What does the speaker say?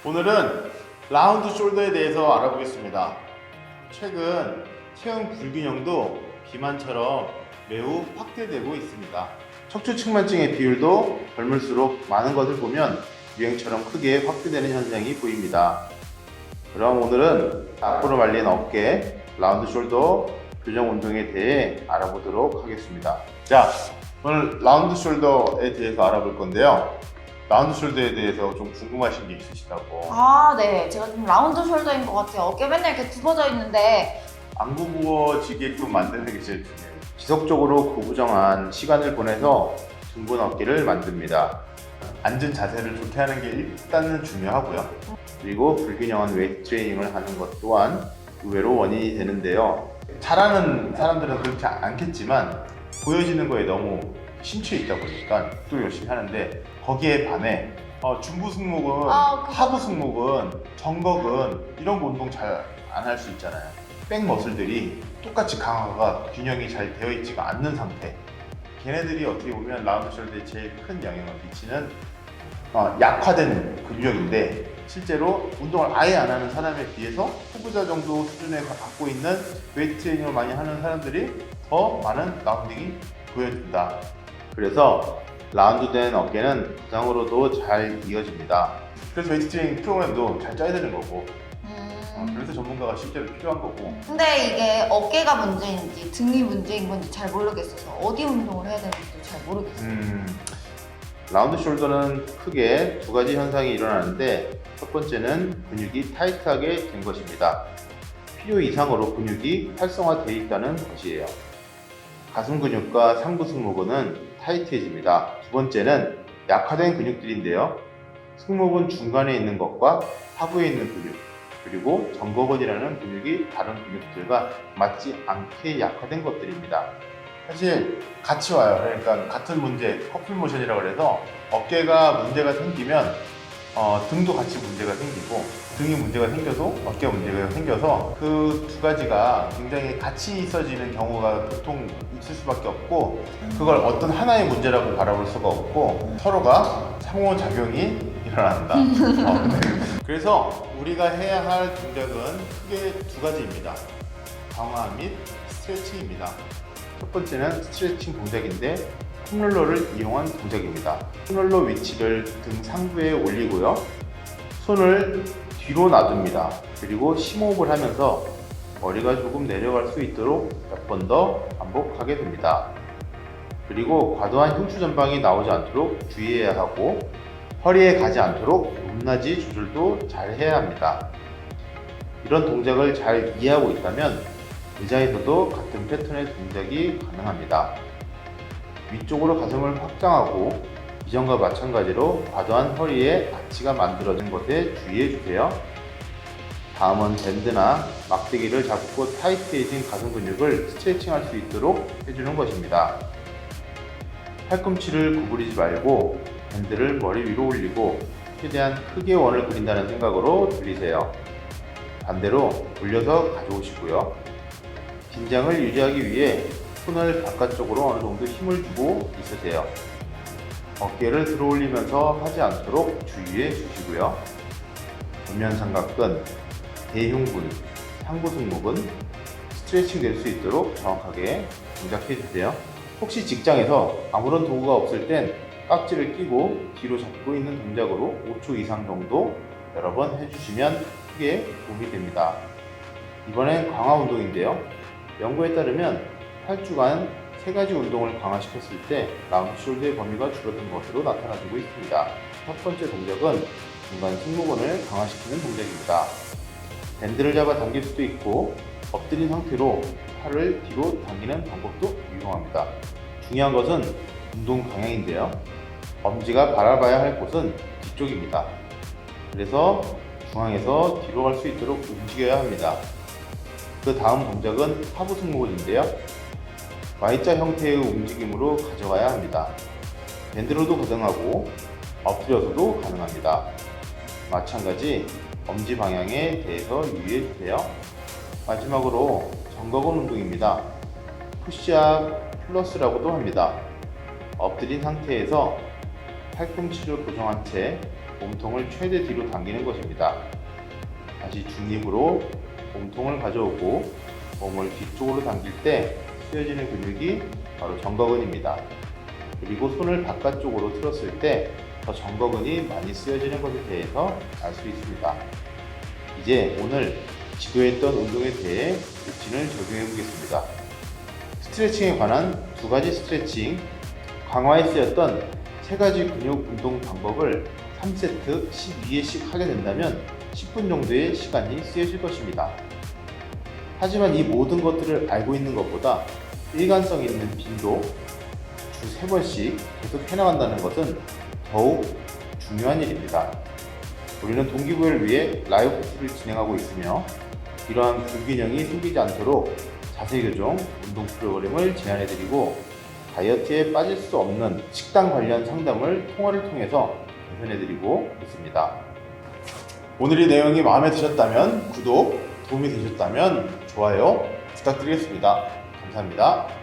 오늘은 라운드 숄더에 대해서 알아보겠습니다. 최근 체형 불균형도 비만처럼 매우 확대되고 있습니다. 척추 측만증의 비율도 젊을수록 많은 것을 보면 유행처럼 크게 확대되는 현상이 보입니다. 그럼 오늘은 앞으로 말린 어깨, 라운드 숄더 교정 운동에 대해 알아보도록 하겠습니다. 자, 오늘 라운드 숄더에 대해서 알아볼 건데요. 라운드 숄더에 대해서 좀 궁금하신 게 있으시다고. 네. 제가 좀 라운드 숄더인 것 같아요. 어깨 맨날 이렇게 굽어져 있는데. 안 구부러지게끔 만드는 게 제일 중요해요. 지속적으로 구부정한 시간을 보내서 둥근 어깨를 만듭니다. 앉은 자세를 좋게 하는 게 일단은 중요하고요. 그리고 불균형한 웨이트 트레이닝을 하는 것 또한 의외로 원인이 되는데요. 잘하는 사람들은 그렇지 않겠지만 보여지는 거에 너무 심취해 있다 보니까 또 열심히 하는데, 거기에 반해 중부 승모근, 하부 승모근, 정거근 이런 거 운동 잘 안 할 수 있잖아요. 백 머슬들이 똑같이 강화가 균형이 잘 되어 있지가 않는 상태, 걔네들이 어떻게 보면 라운드 숄더에 제일 큰 영향을 미치는 약화된 근력인데, 실제로 운동을 아예 안 하는 사람에 비해서 후보자 정도 수준에 갖고 있는 웨이트 트레이닝을 많이 하는 사람들이 더 많은 라운딩이 보여준다. 그래서 라운드된 어깨는 부상으로도 잘 이어집니다. 그래서 웨이트 트레이닝 프로그램도 잘 짜야 되는 거고, 그래서 전문가가 실제로 필요한 거고. 근데 이게 어깨가 문제인지 등이 문제인 건지 잘 모르겠어서 어디 운동을 해야 되는지도 잘 모르겠어요. 라운드 숄더는 크게 두 가지 현상이 일어나는데, 첫 번째는 근육이 타이트하게 된 것입니다. 필요 이상으로 근육이 활성화되어 있다는 것이에요. 가슴 근육과 상부 승모근은 타이트해집니다. 두 번째는 약화된 근육들인데요. 승모근 중간에 있는 것과 하부에 있는 근육, 그리고 정거근이라는 근육이 다른 근육들과 맞지 않게 약화된 것들입니다. 사실 같이 와요. 그러니까 같은 문제, 커플 모션이라고 해서 어깨가 문제가 생기면 등도 같이 문제가 생기고, 등이 문제가 생겨도 어깨가 문제가 생겨서 그 두 가지가 굉장히 같이 있어지는 경우가 보통 있을 수밖에 없고, 그걸 어떤 하나의 문제라고 바라볼 수가 없고 서로가 상호작용이 일어난다. 그래서 우리가 해야 할 동작은 크게 두 가지입니다. 강화 및 스트레칭입니다. 첫 번째는 스트레칭 동작인데, 폼롤러를 이용한 동작입니다. 폼롤러 위치를 등 상부에 올리고요. 손을 뒤로 놔둡니다. 그리고 심호흡을 하면서 머리가 조금 내려갈 수 있도록 몇 번 더 반복하게 됩니다. 그리고 과도한 흉추 전방이 나오지 않도록 주의해야 하고, 허리에 가지 않도록 높낮이 조절도 잘 해야 합니다. 이런 동작을 잘 이해하고 있다면 의자에서도 같은 패턴의 동작이 가능합니다. 위쪽으로 가슴을 확장하고 이전과 마찬가지로 과도한 허리에 아치가 만들어진 것에 주의해 주세요. 다음은 밴드나 막대기를 잡고 타이트해진 가슴 근육을 스트레칭할 수 있도록 해주는 것입니다. 팔꿈치를 구부리지 말고 밴드를 머리 위로 올리고 최대한 크게 원을 그린다는 생각으로 들이세요. 반대로 올려서 가져오시고요. 긴장을 유지하기 위해 손을 바깥쪽으로 어느 정도 힘을 주고 있으세요. 어깨를 들어 올리면서 하지 않도록 주의해 주시고요. 전면 삼각근, 대흉근, 상부 승모근 스트레칭 될 수 있도록 정확하게 동작해 주세요. 혹시 직장에서 아무런 도구가 없을 땐 깍지를 끼고 뒤로 잡고 있는 동작으로 5초 이상 정도 여러 번 해주시면 크게 도움이 됩니다. 이번엔 강화 운동인데요. 연구에 따르면 8주간 3가지 운동을 강화시켰을 때 라운드 숄더의 범위가 줄어든 것으로 나타나고 있습니다. 첫 번째 동작은 중간 승모근을 강화시키는 동작입니다. 밴드를 잡아 당길 수도 있고, 엎드린 상태로 팔을 뒤로 당기는 방법도 유용합니다. 중요한 것은 운동 방향인데요. 엄지가 바라봐야 할 곳은 뒤쪽입니다. 그래서 중앙에서 뒤로 갈 수 있도록 움직여야 합니다. 그 다음 동작은 하부 승모근인데요. Y자 형태의 움직임으로 가져가야 합니다. 밴드로도 가능하고 엎드려서도 가능합니다. 마찬가지 엄지 방향에 대해서 유의해 주세요. 마지막으로 정거근 운동입니다. 푸시업 플러스라고도 합니다. 엎드린 상태에서 팔꿈치를 고정한 채 몸통을 최대 뒤로 당기는 것입니다. 다시 중립으로 몸통을 가져오고 몸을 뒤쪽으로 당길 때 쓰여지는 근육이 바로 정거근입니다. 그리고 손을 바깥쪽으로 틀었을 때 더 정거근이 많이 쓰여지는 것에 대해서 알 수 있습니다. 이제 오늘 지도했던 운동에 대해 루틴을 적용해 보겠습니다. 스트레칭에 관한 2가지 스트레칭, 강화에 쓰였던 3가지 근육 운동 방법을 3세트 12회씩 하게 된다면 10분 정도의 시간이 쓰여질 것입니다. 하지만 이 모든 것들을 알고 있는 것보다 일관성 있는 빈도, 주 3번씩 계속 해나간다는 것은 더욱 중요한 일입니다. 우리는 동기부여를 위해 라이브 PT를 진행하고 있으며 이러한 불균형이 생기지 않도록 자세교정 운동 프로그램을 제안해드리고 다이어트에 빠질 수 없는 식단 관련 상담을 통화를 통해서 개선해드리고 있습니다. 오늘 이 내용이 마음에 드셨다면 구독, 도움이 되셨다면 좋아요 부탁드리겠습니다. 감사합니다.